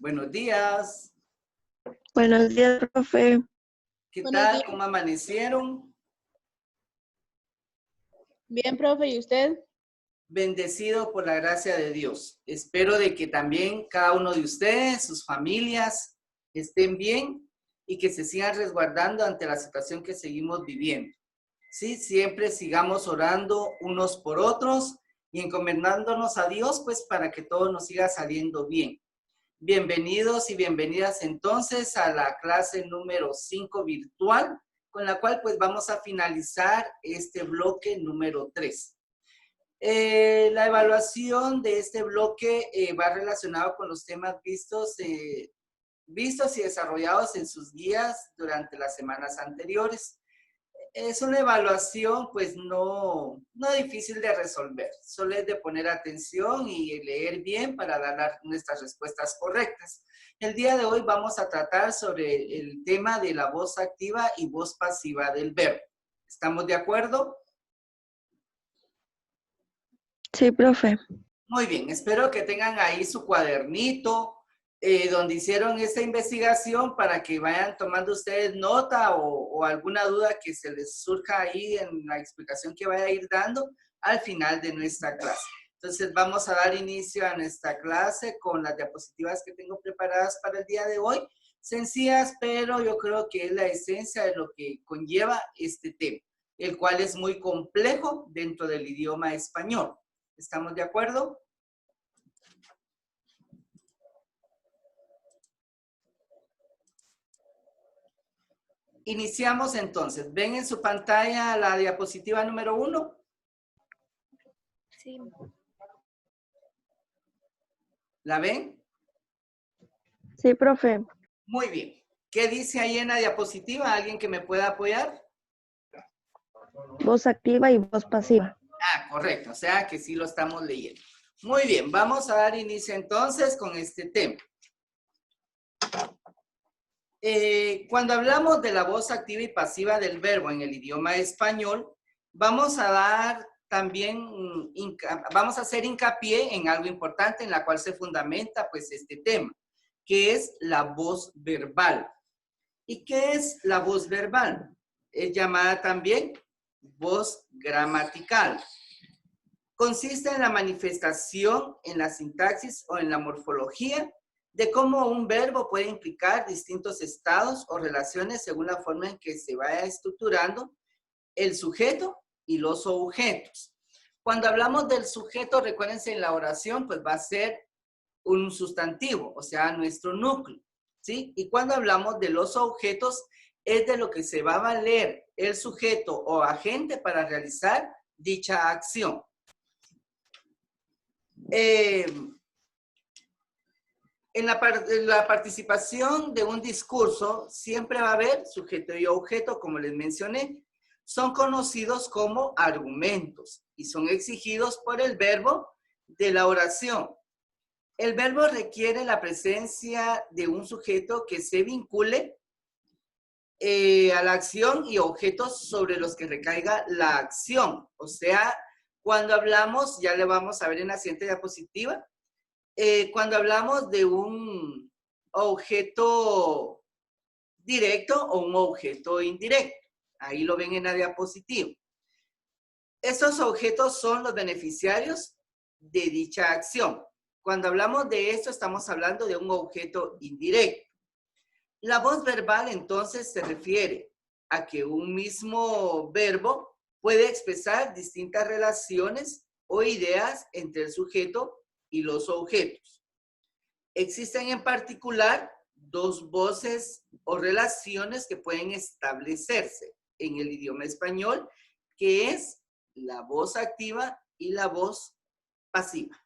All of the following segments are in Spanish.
Buenos días. Buenos días, profe. ¿Qué Buenos tal? días. ¿Cómo amanecieron? Bien, profe, ¿y usted? Bendecido por la gracia de Dios. Espero de que también cada uno de ustedes, sus familias, estén bien y que se sigan resguardando ante la situación que seguimos viviendo. Sí, siempre sigamos orando unos por otros y encomendándonos a Dios, pues para que todo nos siga saliendo bien. Bienvenidos y bienvenidas entonces a la clase número 5 virtual, con la cual pues vamos a finalizar este bloque número 3. La evaluación de este bloque va relacionado con los temas vistos y desarrollados en sus guías durante las semanas anteriores. Es una evaluación pues no difícil de resolver, solo es de poner atención y leer bien para dar nuestras respuestas correctas. El día de hoy vamos a tratar sobre el tema de la voz activa y voz pasiva del verbo. ¿Estamos de acuerdo? Sí, profe. Muy bien, espero que tengan ahí su cuadernito donde hicieron esta investigación para que vayan tomando ustedes nota o alguna duda que se les surja ahí en la explicación que vaya a ir dando al final de nuestra clase. Entonces vamos a dar inicio a nuestra clase con las diapositivas que tengo preparadas para el día de hoy. Sencillas, pero yo creo que es la esencia de lo que conlleva este tema, el cual es muy complejo dentro del idioma español. ¿Estamos de acuerdo? Iniciamos entonces. ¿Ven en su pantalla la diapositiva número 1? Sí. ¿La ven? Sí, profe. Muy bien. ¿Qué dice ahí en la diapositiva? ¿Alguien que me pueda apoyar? Voz activa y voz pasiva. Ah, correcto. O sea que sí lo estamos leyendo. Muy bien. Vamos a dar inicio entonces con este tema. Cuando hablamos de la voz activa y pasiva del verbo en el idioma español, vamos a dar también, vamos a hacer hincapié en algo importante en la cual se fundamenta pues este tema, que es la voz verbal. ¿Y qué es la voz verbal? Es llamada también voz gramatical. Consiste en la manifestación en la sintaxis o en la morfología de cómo un verbo puede implicar distintos estados o relaciones según la forma en que se vaya estructurando el sujeto y los objetos. Cuando hablamos del sujeto, recuérdense en la oración, pues va a ser un sustantivo, o sea, nuestro núcleo, ¿sí? Y cuando hablamos de los objetos, es de lo que se va a valer el sujeto o agente para realizar dicha acción. En la participación de un discurso siempre va a haber sujeto y objeto, como les mencioné. Son conocidos como argumentos y son exigidos por el verbo de la oración. El verbo requiere la presencia de un sujeto que se vincule a la acción y objetos sobre los que recaiga la acción. O sea, cuando hablamos, ya le vamos a ver en la siguiente diapositiva, cuando hablamos de un objeto directo o un objeto indirecto. Ahí lo ven en la diapositiva. Estos objetos son los beneficiarios de dicha acción. Cuando hablamos de esto, estamos hablando de un objeto indirecto. La voz verbal, entonces, se refiere a que un mismo verbo puede expresar distintas relaciones o ideas entre el sujeto y los objetos. Existen en particular dos voces o relaciones que pueden establecerse en el idioma español, que es la voz activa y la voz pasiva.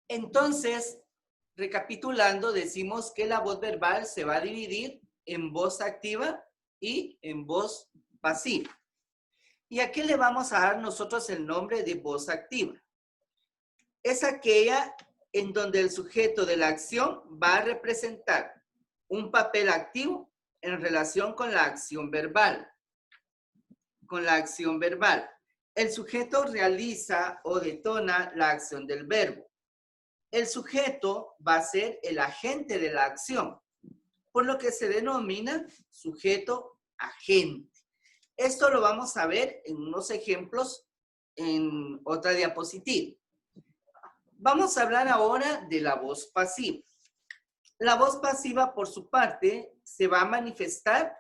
Entonces, recapitulando, decimos que la voz verbal se va a dividir en voz activa y en voz pasiva. ¿Y a qué le vamos a dar nosotros el nombre de voz activa? Es aquella en donde el sujeto de la acción va a representar un papel activo en relación con la acción verbal. El sujeto realiza o detona la acción del verbo. El sujeto va a ser el agente de la acción, por lo que se denomina sujeto agente. Esto lo vamos a ver en unos ejemplos en otra diapositiva. Vamos a hablar ahora de la voz pasiva. La voz pasiva, por su parte, se va a manifestar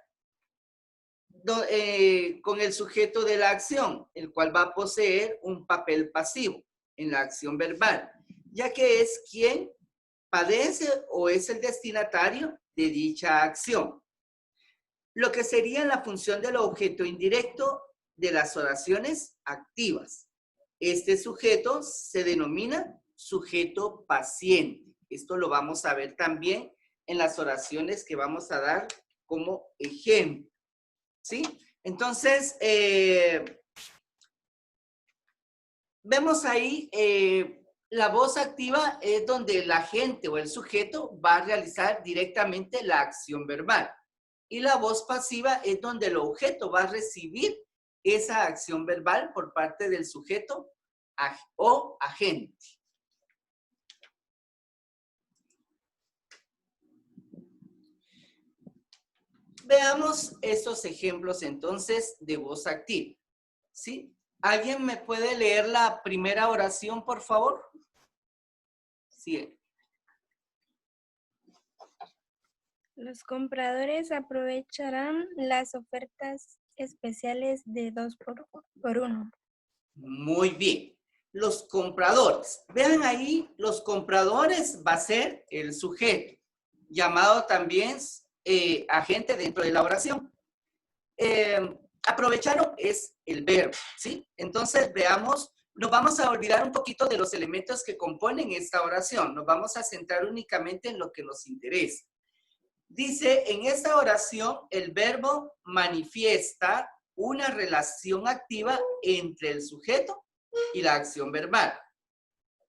con el sujeto de la acción, el cual va a poseer un papel pasivo en la acción verbal, ya que es quien padece o es el destinatario de dicha acción. Lo que sería la función del objeto indirecto de las oraciones activas. Este sujeto se denomina sujeto paciente. Esto lo vamos a ver también en las oraciones que vamos a dar como ejemplo. ¿Sí? Entonces, vemos ahí, la voz activa es donde el agente o el sujeto va a realizar directamente la acción verbal. Y la voz pasiva es donde el objeto va a recibir esa acción verbal por parte del sujeto o agente. Veamos estos ejemplos entonces de voz activa. ¿Sí? ¿Alguien me puede leer la primera oración, por favor? Sí. Los compradores aprovecharán las ofertas especiales de 2x1. Muy bien. Los compradores. Vean ahí, los compradores va a ser el sujeto, llamado también agente dentro de la oración. Aprovecharon es el verbo, ¿sí? Entonces, veamos, nos vamos a olvidar un poquito de los elementos que componen esta oración. Nos vamos a centrar únicamente en lo que nos interesa. Dice, en esta oración, el verbo manifiesta una relación activa entre el sujeto y la acción verbal.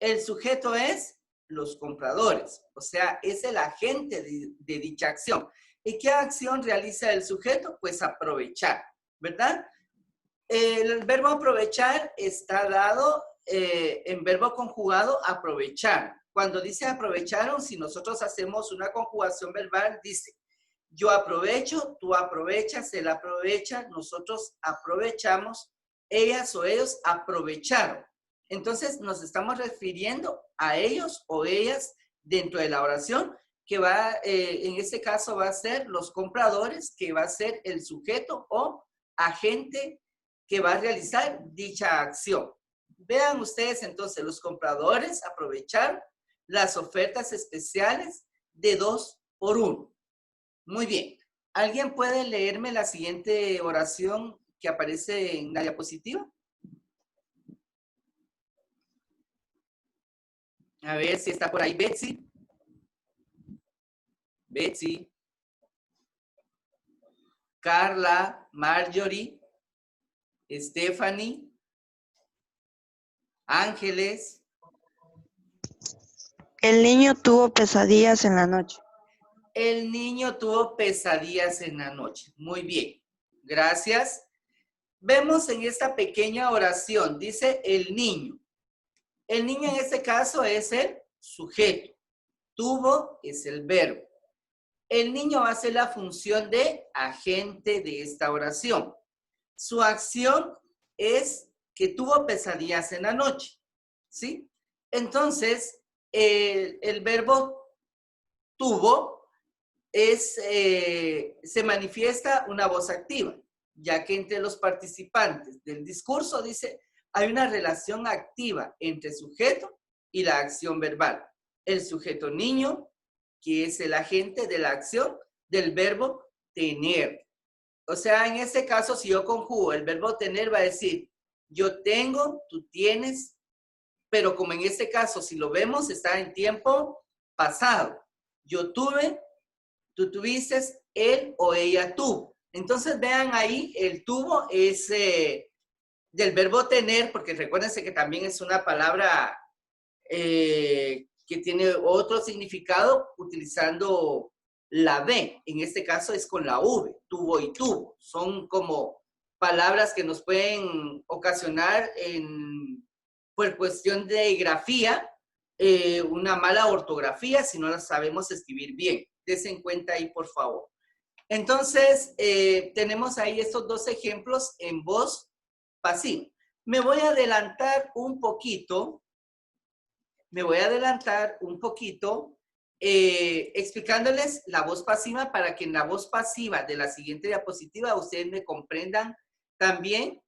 El sujeto es los compradores, o sea, es el agente de dicha acción. ¿Y qué acción realiza el sujeto? Pues aprovechar, ¿verdad? El verbo aprovechar está dado en verbo conjugado aprovechar. Cuando dice aprovecharon, si nosotros hacemos una conjugación verbal, dice yo aprovecho, tú aprovechas, él aprovecha, nosotros aprovechamos, ellas o ellos aprovecharon. Entonces nos estamos refiriendo a ellos o ellas dentro de la oración, que va, en este caso va a ser los compradores, que va a ser el sujeto o agente que va a realizar dicha acción. Vean ustedes entonces, los compradores aprovechar las ofertas especiales de 2x1. Muy bien. ¿Alguien puede leerme la siguiente oración que aparece en la diapositiva? A ver si está por ahí Betsy. Betsy. Carla, Marjorie, Stephanie, Ángeles. El niño tuvo pesadillas en la noche. El niño tuvo pesadillas en la noche. Muy bien. Gracias. Vemos en esta pequeña oración, dice el niño. El niño en este caso es el sujeto. Tuvo es el verbo. El niño hace la función de agente de esta oración. Su acción es que tuvo pesadillas en la noche, ¿sí? Entonces, el verbo tuvo se manifiesta una voz activa, ya que entre los participantes del discurso, dice, hay una relación activa entre sujeto y la acción verbal. El sujeto niño, que es el agente de la acción del verbo tener. O sea, en este caso, si yo conjugo el verbo tener, va a decir, yo tengo, tú tienes, pero como en este caso, si lo vemos, está en tiempo pasado. Yo tuve, tú tuviste, él o ella tuvo. Entonces, vean ahí, el tuvo es del verbo tener, porque recuérdense que también es una palabra que tiene otro significado utilizando la B. En este caso es con la V, tuvo y tuvo. Son como palabras que nos pueden ocasionar por cuestión de grafía, una mala ortografía si no la sabemos escribir bien. Dese en cuenta ahí, por favor. Entonces, tenemos ahí estos dos ejemplos en voz pasiva. Me voy a adelantar un poquito. Explicándoles la voz pasiva para que en la voz pasiva de la siguiente diapositiva ustedes me comprendan también.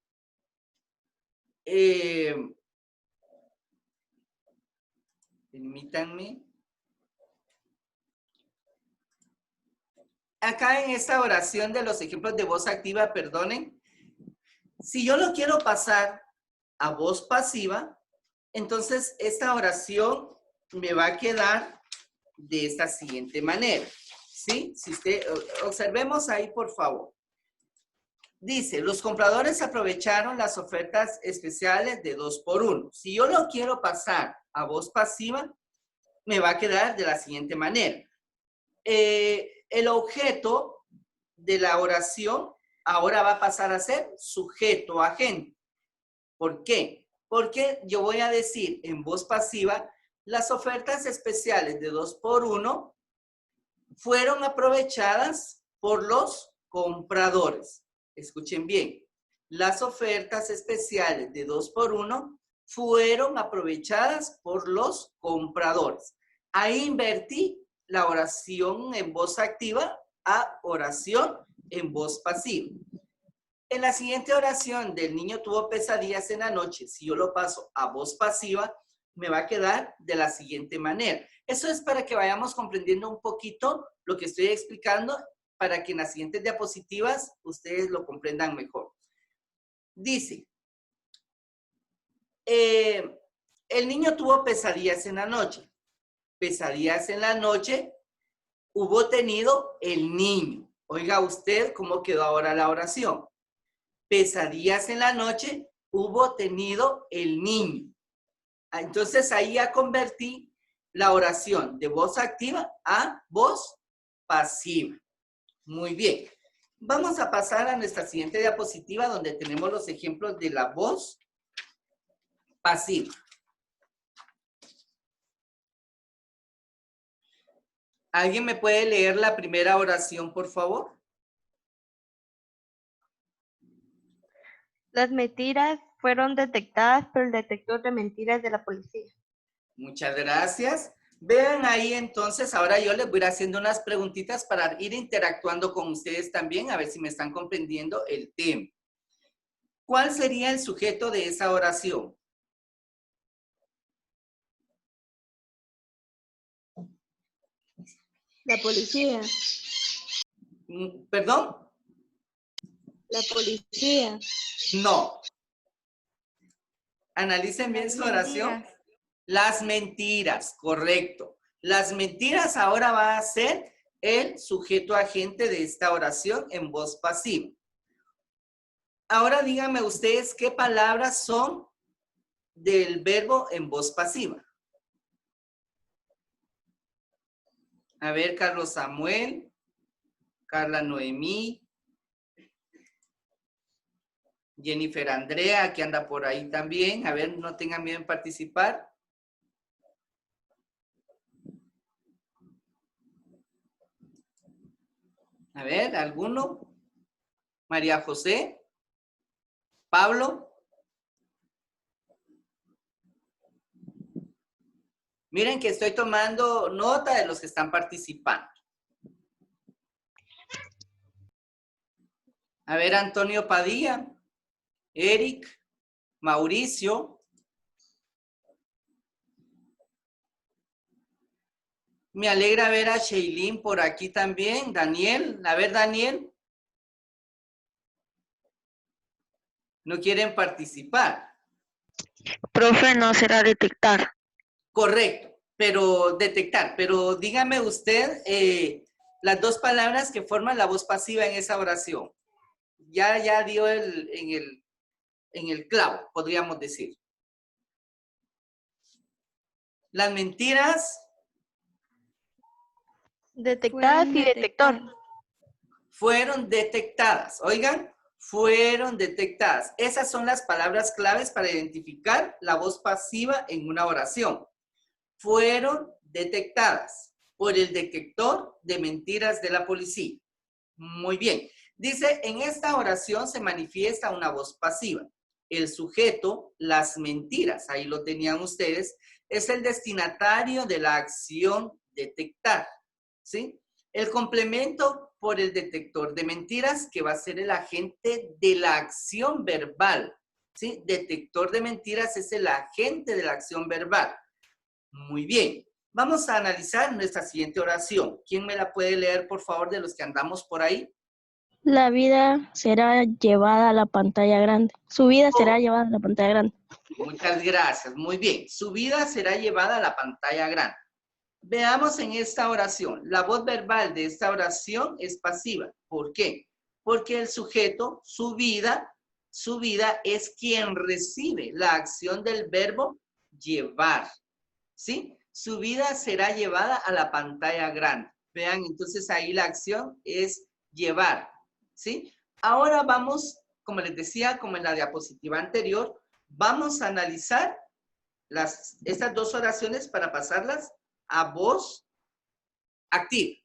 Permítanme. Acá en esta oración de los ejemplos de voz activa, perdonen, si yo lo quiero pasar a voz pasiva, entonces esta oración me va a quedar de esta siguiente manera, ¿sí? Si usted, observemos ahí, por favor. Dice, los compradores aprovecharon las ofertas especiales de 2x1. Si yo lo quiero pasar a voz pasiva, me va a quedar de la siguiente manera. El objeto de la oración ahora va a pasar a ser sujeto agente. ¿Por qué? Porque yo voy a decir en voz pasiva, las ofertas especiales de 2x1 fueron aprovechadas por los compradores. Escuchen bien, las ofertas especiales de 2x1 fueron aprovechadas por los compradores. Ahí invertí la oración en voz activa a oración en voz pasiva. En la siguiente oración del niño tuvo pesadillas en la noche, si yo lo paso a voz pasiva, me va a quedar de la siguiente manera. Eso es para que vayamos comprendiendo un poquito lo que estoy explicando, para que en las siguientes diapositivas ustedes lo comprendan mejor. Dice, el niño tuvo pesadillas en la noche. Pesadillas en la noche hubo tenido el niño. Oiga usted cómo quedó ahora la oración. Pesadillas en la noche hubo tenido el niño. Entonces ahí ya convertí la oración de voz activa a voz pasiva. Muy bien. Vamos a pasar a nuestra siguiente diapositiva donde tenemos los ejemplos de la voz pasiva. ¿Alguien me puede leer la primera oración, por favor? Las mentiras fueron detectadas por el detector de mentiras de la policía. Muchas gracias. Vean ahí entonces, ahora yo les voy a ir haciendo unas preguntitas para ir interactuando con ustedes también, a ver si me están comprendiendo el tema. ¿Cuál sería el sujeto de esa oración? La policía. ¿Perdón? La policía. No. Analicen bien su oración. Las mentiras, correcto. Las mentiras ahora va a ser el sujeto agente de esta oración en voz pasiva. Ahora díganme ustedes qué palabras son del verbo en voz pasiva. A ver, Carlos Samuel, Carla Noemí, Jennifer Andrea, que anda por ahí también. A ver, no tengan miedo en participar. A ver, ¿alguno? María José, Pablo. Miren que estoy tomando nota de los que están participando. A ver, Antonio Padilla, Eric, Mauricio. Me alegra ver a Sheilin por aquí también. Daniel, a ver, Daniel. No quieren participar. Profe, no será detectar. Correcto, pero detectar. Pero dígame usted las dos palabras que forman la voz pasiva en esa oración. Ya dio en el clavo, podríamos decir. Las mentiras. Detectadas y detector. Fueron detectadas. Oigan, Fueron detectadas. Esas son las palabras claves para identificar la voz pasiva en una oración. Fueron detectadas por el detector de mentiras de la policía. Muy bien. Dice, en esta oración se manifiesta una voz pasiva. El sujeto, las mentiras, ahí lo tenían ustedes, es el destinatario de la acción detectar, ¿sí? El complemento por el detector de mentiras, que va a ser el agente de la acción verbal, ¿sí? Detector de mentiras es el agente de la acción verbal. Muy bien. Vamos a analizar nuestra siguiente oración. ¿Quién me la puede leer, por favor, de los que andamos por ahí? La vida será llevada a la pantalla grande. Su vida será llevada a la pantalla grande. Muchas gracias. Muy bien. Su vida será llevada a la pantalla grande. Veamos en esta oración. La voz verbal de esta oración es pasiva. ¿Por qué? Porque el sujeto, su vida es quien recibe la acción del verbo llevar. ¿Sí? Su vida será llevada a la pantalla grande. Vean, entonces ahí la acción es llevar. ¿Sí? Ahora vamos, como les decía, como en la diapositiva anterior, vamos a analizar estas dos oraciones para pasarlas a voz activa.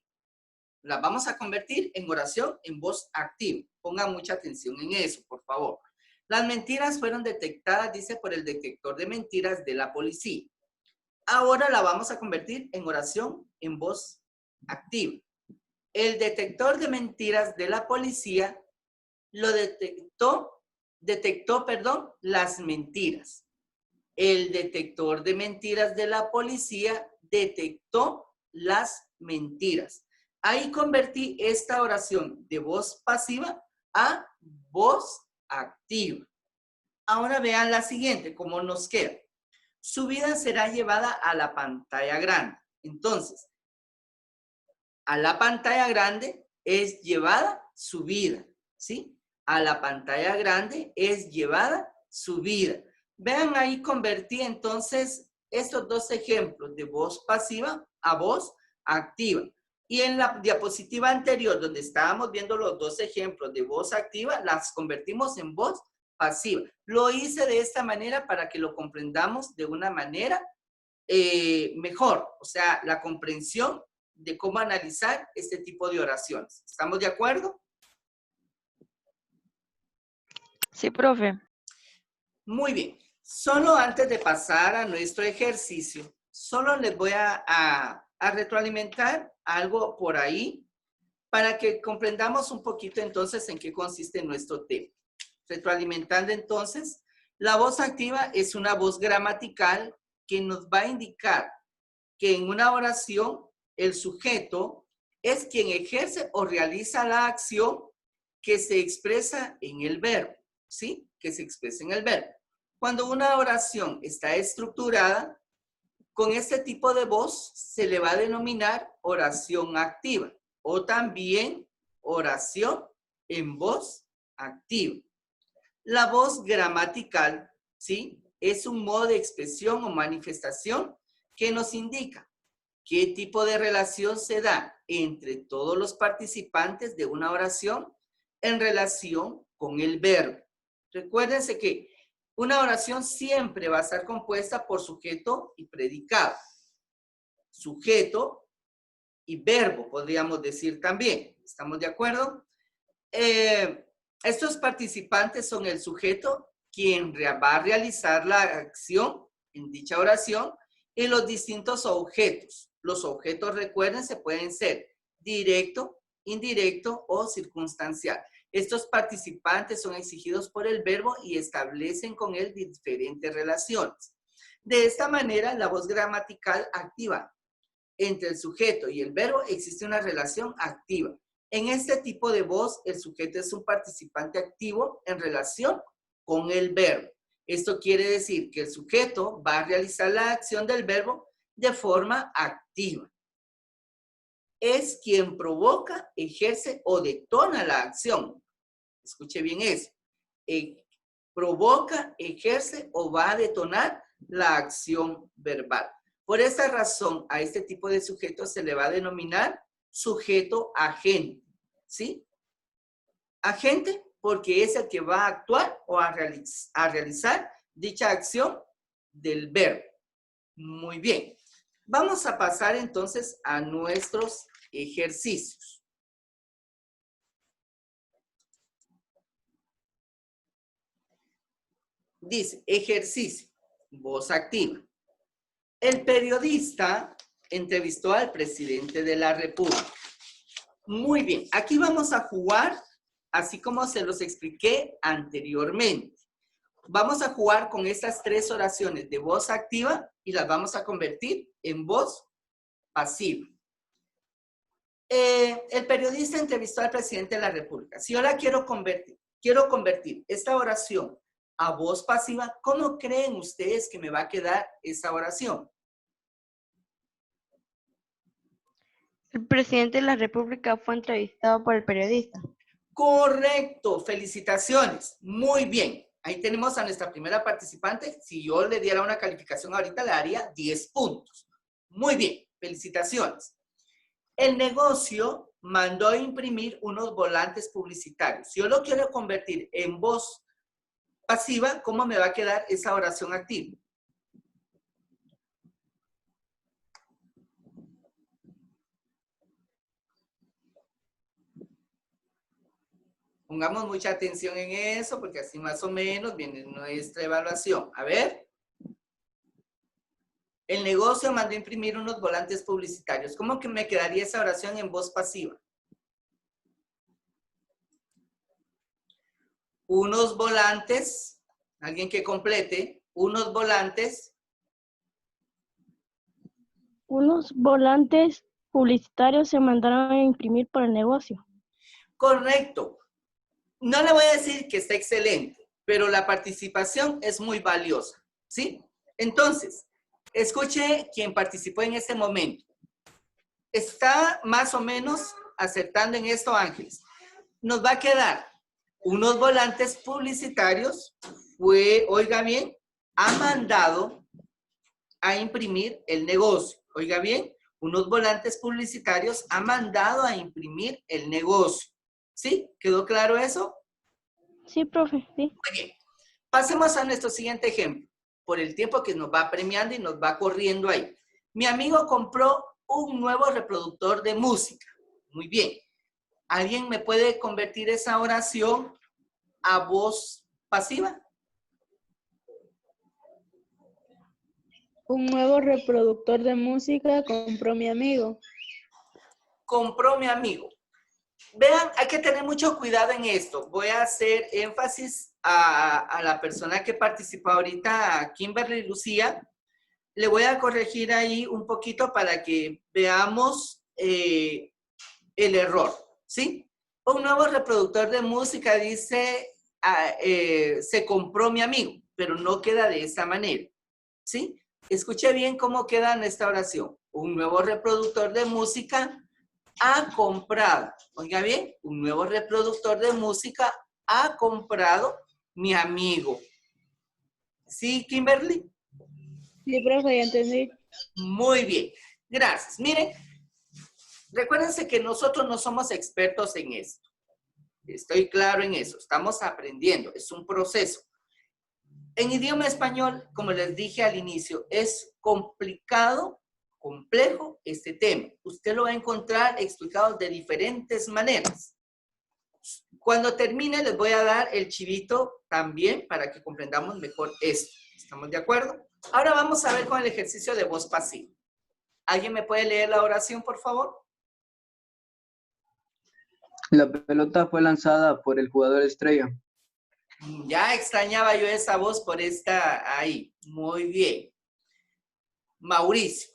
Las vamos a convertir en oración en voz activa. Pongan mucha atención en eso, por favor. Las mentiras fueron detectadas, dice, por el detector de mentiras de la policía. Ahora la vamos a convertir en oración en voz activa. El detector de mentiras de la policía lo detectó, las mentiras. El detector de mentiras de la policía detectó las mentiras. Ahí convertí esta oración de voz pasiva a voz activa. Ahora vean la siguiente, cómo nos queda. Su vida será llevada a la pantalla grande. Entonces, a la pantalla grande es llevada su vida, ¿sí? A la pantalla grande es llevada su vida. Vean, ahí convertí entonces estos dos ejemplos de voz pasiva a voz activa. Y en la diapositiva anterior, donde estábamos viendo los dos ejemplos de voz activa, las convertimos en voz pasiva. Lo hice de esta manera para que lo comprendamos de una manera mejor, o sea, la comprensión de cómo analizar este tipo de oraciones. ¿Estamos de acuerdo? Sí, profe. Muy bien. Solo antes de pasar a nuestro ejercicio, solo les voy a retroalimentar algo por ahí para que comprendamos un poquito entonces en qué consiste nuestro tema. Retroalimentando entonces, la voz activa es una voz gramatical que nos va a indicar que en una oración el sujeto es quien ejerce o realiza la acción que se expresa en el verbo, ¿sí? Que se expresa en el verbo. Cuando una oración está estructurada, con este tipo de voz se le va a denominar oración activa o también oración en voz activa. La voz gramatical, ¿sí? Es un modo de expresión o manifestación que nos indica qué tipo de relación se da entre todos los participantes de una oración en relación con el verbo. Recuérdense que una oración siempre va a estar compuesta por sujeto y predicado. Sujeto y verbo, podríamos decir también. ¿Estamos de acuerdo? Estos participantes son el sujeto, quien va a realizar la acción en dicha oración, y los distintos objetos. Los objetos, recuérdense, pueden ser directo, indirecto o circunstancial. Estos participantes son exigidos por el verbo y establecen con él diferentes relaciones. De esta manera, la voz gramatical activa. Entre el sujeto y el verbo existe una relación activa. En este tipo de voz, el sujeto es un participante activo en relación con el verbo. Esto quiere decir que el sujeto va a realizar la acción del verbo de forma activa. Es quien provoca, ejerce o detona la acción. Escuche bien eso. Provoca, ejerce o va a detonar la acción verbal. Por esta razón, a este tipo de sujeto se le va a denominar sujeto agente. ¿Sí? Agente porque es el que va a actuar o a realizar dicha acción del verbo. Muy bien. Vamos a pasar entonces a nuestros ejercicios. Dice, ejercicio, voz activa. El periodista entrevistó al presidente de la República. Muy bien, aquí vamos a jugar, así como se los expliqué anteriormente. Vamos a jugar con estas 3 oraciones de voz activa y las vamos a convertir en voz pasiva. El periodista entrevistó al presidente de la República. Si yo la quiero convertir esta oración a voz pasiva, ¿cómo creen ustedes que me va a quedar esa oración? El presidente de la República fue entrevistado por el periodista. Correcto, felicitaciones. Muy bien. Ahí tenemos a nuestra primera participante. Si yo le diera una calificación ahorita, le daría 10 puntos. Muy bien, felicitaciones. El negocio mandó a imprimir unos volantes publicitarios. Si yo lo quiero convertir en voz pasiva, ¿cómo me va a quedar esa oración activa? Pongamos mucha atención en eso, porque así más o menos viene nuestra evaluación. A ver. El negocio mandó a imprimir unos volantes publicitarios. ¿Cómo que me quedaría esa oración en voz pasiva? Unos volantes, alguien que complete, unos volantes. Unos volantes publicitarios se mandaron a imprimir por el negocio. Correcto. No le voy a decir que está excelente, pero la participación es muy valiosa, ¿sí? Entonces, escuche quien participó en este momento. Está más o menos acertando en esto, Ángeles. Nos va a quedar unos volantes publicitarios. Oiga bien, ha mandado a imprimir el negocio. Oiga bien, unos volantes publicitarios ha mandado a imprimir el negocio. ¿Sí? ¿Quedó claro eso? Sí, profe, sí. Muy bien. Pasemos a nuestro siguiente ejemplo. Por el tiempo que nos va premiando y nos va corriendo ahí. Mi amigo compró un nuevo reproductor de música. Muy bien. ¿Alguien me puede convertir esa oración a voz pasiva? Un nuevo reproductor de música compró mi amigo. Compró mi amigo. Vean, hay que tener mucho cuidado en esto. Voy a hacer énfasis a la persona que participó ahorita, a Kimberly Lucía. Le voy a corregir ahí un poquito para que veamos el error, ¿sí? Un nuevo reproductor de música dice, se compró mi amigo, pero no queda de esa manera, ¿sí? Escuche bien cómo queda en esta oración. Un nuevo reproductor de música ha comprado, oiga bien, un nuevo reproductor de música ha comprado mi amigo. ¿Sí, Kimberly? Sí, profe, ya entendí. Muy bien, gracias. Miren, recuérdense que nosotros no somos expertos en esto. Estoy claro en eso, estamos aprendiendo, es un proceso. En idioma español, como les dije al inicio, es complicado, complejo este tema. Usted lo va a encontrar explicado de diferentes maneras. Cuando termine, les voy a dar el chivito también para que comprendamos mejor esto. ¿Estamos de acuerdo? Ahora vamos a ver con el ejercicio de voz pasiva. ¿Alguien me puede leer la oración, por favor? La pelota fue lanzada por el jugador estrella. Ya extrañaba yo esa voz por esta ahí. Muy bien. Mauricio.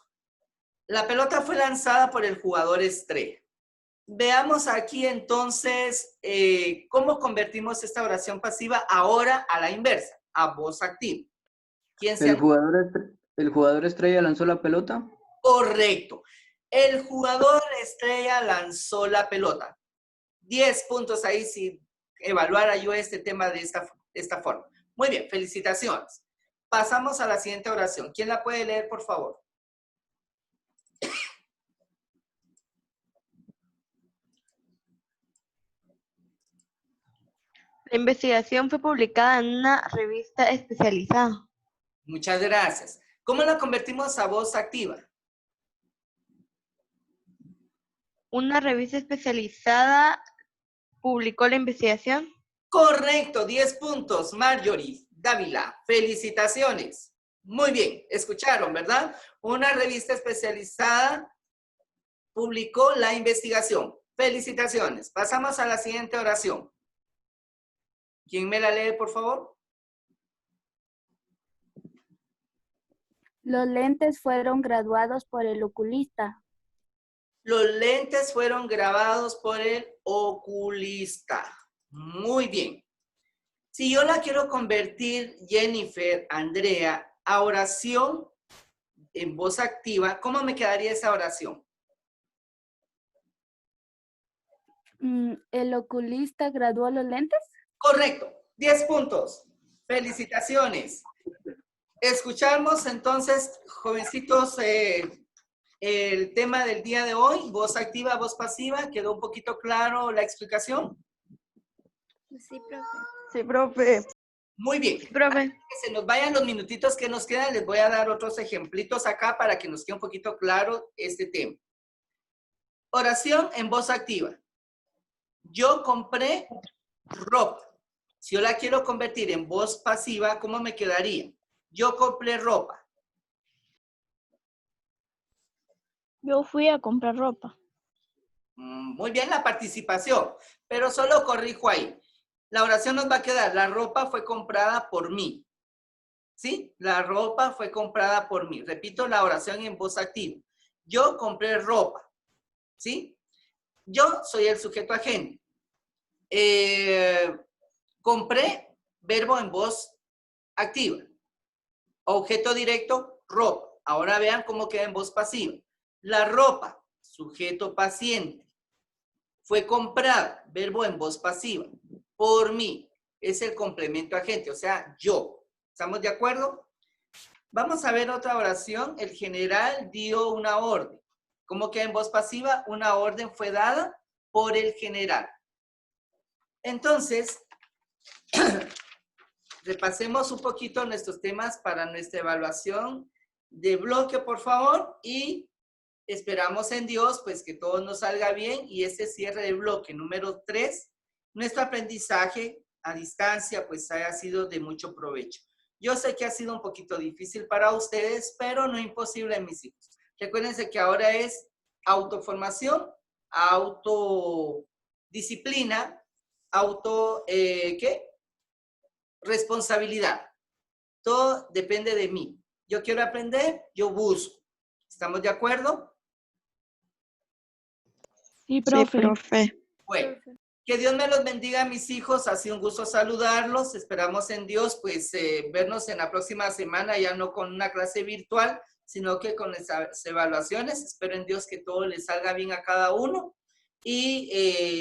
La pelota fue lanzada por el jugador estrella. Veamos aquí entonces cómo convertimos esta oración pasiva ahora a la inversa, a voz activa. ¿Quién se El jugador estrella lanzó la pelota. Correcto. El jugador estrella lanzó la pelota. 10 puntos ahí si evaluara yo este tema de esta forma. Muy bien, felicitaciones. Pasamos a la siguiente oración. ¿Quién la puede leer, por favor? La investigación fue publicada en una revista especializada. Muchas gracias. ¿Cómo la convertimos a voz activa? Una revista especializada publicó la investigación. Correcto, 10 puntos. Marjorie Dávila, felicitaciones. Muy bien, escucharon, ¿verdad? Una revista especializada publicó la investigación. Felicitaciones. Pasamos a la siguiente oración. ¿Quién me la lee, por favor? Los lentes fueron graduados por el oculista. Los lentes fueron grabados por el oculista. Muy bien. Si yo la quiero convertir, Jennifer, Andrea, a oración en voz activa, ¿cómo me quedaría esa oración? ¿El oculista graduó los lentes? Correcto, 10 puntos. Felicitaciones. Escuchamos entonces, jovencitos, el tema del día de hoy, voz activa, voz pasiva. ¿Quedó un poquito claro la explicación? Sí, profe. Sí, profe. Muy bien. Profe. Antes que se nos vayan los minutitos que nos quedan, les voy a dar otros ejemplitos acá para que nos quede un poquito claro este tema. Oración en voz activa. Yo compré ropa. Si yo la quiero convertir en voz pasiva, ¿cómo me quedaría? Yo compré ropa. Yo fui a comprar ropa. Muy bien la participación, pero solo corrijo ahí. La oración nos va a quedar, la ropa fue comprada por mí. ¿Sí? La ropa fue comprada por mí. Repito la oración en voz activa. Yo compré ropa. ¿Sí? Yo soy el sujeto agente. Compré, verbo en voz activa. Objeto directo, ropa. Ahora vean cómo queda en voz pasiva. La ropa, sujeto paciente. Fue comprada, verbo en voz pasiva. Por mí. Es el complemento agente, o sea, yo. ¿Estamos de acuerdo? Vamos a ver otra oración. El general dio una orden. ¿Cómo queda en voz pasiva? Una orden fue dada por el general. Entonces, repasemos un poquito nuestros temas para nuestra evaluación de bloque, por favor, y esperamos en Dios, pues, que todo nos salga bien y este cierre de bloque número 3, nuestro aprendizaje a distancia, pues, haya sido de mucho provecho. Yo sé que ha sido un poquito difícil para ustedes, pero no imposible, mis hijos. Recuérdense que ahora es autoformación, autodisciplina, ¿qué? Responsabilidad. Todo depende de mí. Yo quiero aprender, yo busco. ¿Estamos de acuerdo? Sí, profe. Sí, profe. Bueno, que Dios me los bendiga, mis hijos. Ha sido un gusto saludarlos. Esperamos en Dios, pues, vernos en la próxima semana, ya no con una clase virtual, sino que con esas evaluaciones. Espero en Dios que todo les salga bien a cada uno. Y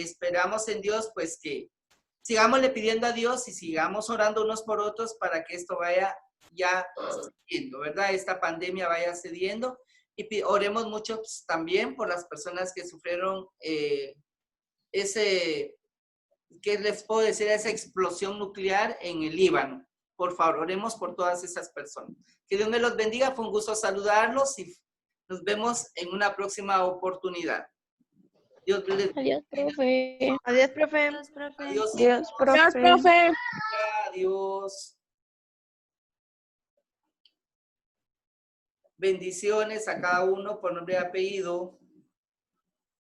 esperamos en Dios, pues, que sigámosle pidiendo a Dios y sigamos orando unos por otros para que esto vaya ya cediendo, ¿verdad? Esta pandemia vaya cediendo. Y oremos mucho pues, también por las personas que sufrieron ¿qué les puedo decir? Esa explosión nuclear en el Líbano. Por favor, oremos por todas esas personas. Que Dios me los bendiga. Fue un gusto saludarlos y nos vemos en una próxima oportunidad. Dios les bendiga. Adiós, profe. Adiós, profe. Adiós, profe. Adiós. Adiós, Adiós, profe. profe. Adiós. Bendiciones a cada uno por nombre y apellido.